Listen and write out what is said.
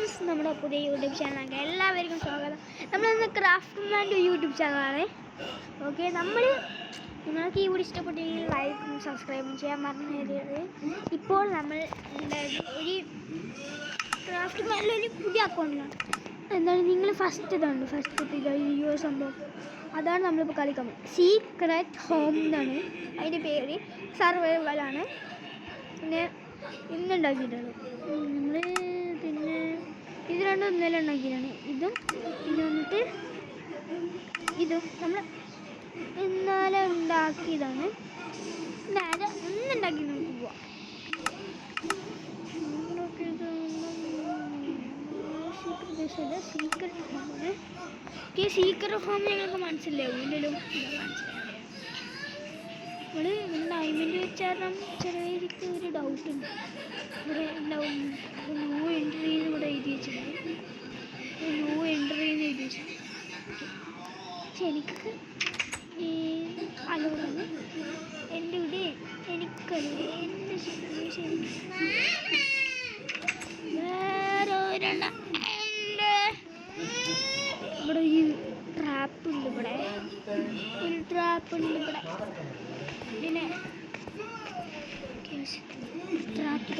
Friends, നമ്മുടെ പുതിയ YouTube ചാനലിലേക്ക് എല്ലാവർക്കും സ്വാഗതം. നമ്മളിന്ന് ക്രാഫ്റ്റ്മാൻ്റെ യൂട്യൂബ് ചാനലാണ്. ഓക്കെ, നിങ്ങൾക്ക് ഈ വീഡിയോ ഇഷ്ടപ്പെട്ടെങ്കിൽ ലൈക്കും സബ്സ്ക്രൈബും ചെയ്യാൻ മറന്നു. ഇപ്പോൾ നമ്മൾ ഒരു ക്രാഫ്റ്റ്മാനിലൊരു പുതിയ അക്കൗണ്ടിലാണ്. എന്താണ് നിങ്ങൾ ഫസ്റ്റ് ഈ സംഭവം അതാണ് നമ്മളിപ്പോൾ കളിക്കാൻ. സീക്രട്ട് ഹോം എന്നാണ് അതിൻ്റെ പേര്. സർവൈവലാണ്. പിന്നെ ഇന്നുണ്ടാക്കിയിട്ടുള്ളത് നമ്മൾ ഇത് രണ്ടും ഇന്നലെ ഉണ്ടാക്കിയതാണ്. ഇതും പിന്നെ വന്നിട്ട് ഇതും നമ്മൾ ഇന്നലെ ഉണ്ടാക്കിയതാണ്. നേരെ ഇന്നുണ്ടാക്കി നമുക്ക് പോവാം. സീക്രട്ട് ഹോമാണ്. സീക്രട്ട് ഹോം ഞങ്ങൾക്ക് മനസ്സിലാവും. ഇല്ലല്ലോ, നമ്മൾ ഡയമണ്ട് വെച്ചാൽ ചെറിയ ഒരു ഡൗട്ടുണ്ട്. ഇവിടെ ഉണ്ടാവും നോ എൻട്രി എന്ന് ഇവിടെ എഴുതി വെച്ചിട്ടുണ്ട്. നോ എൻട്രി എന്ന് എഴുതി വെച്ചിട്ടുണ്ട്. പക്ഷെ എനിക്ക് അലോടാണ്. എൻ്റെ ഇവിടെ എനിക്കല്ലോ എൻ്റെ സിറ്റുവേഷൻ വേറെ ഒരെണ്ണം ഇവിടെ ഈ ട്രാപ്പുണ്ട്. ഇവിടെ ഒരു ട്രാപ്പുണ്ട്. ഇവിടെ പിന്നെ ട്രാപ്പ്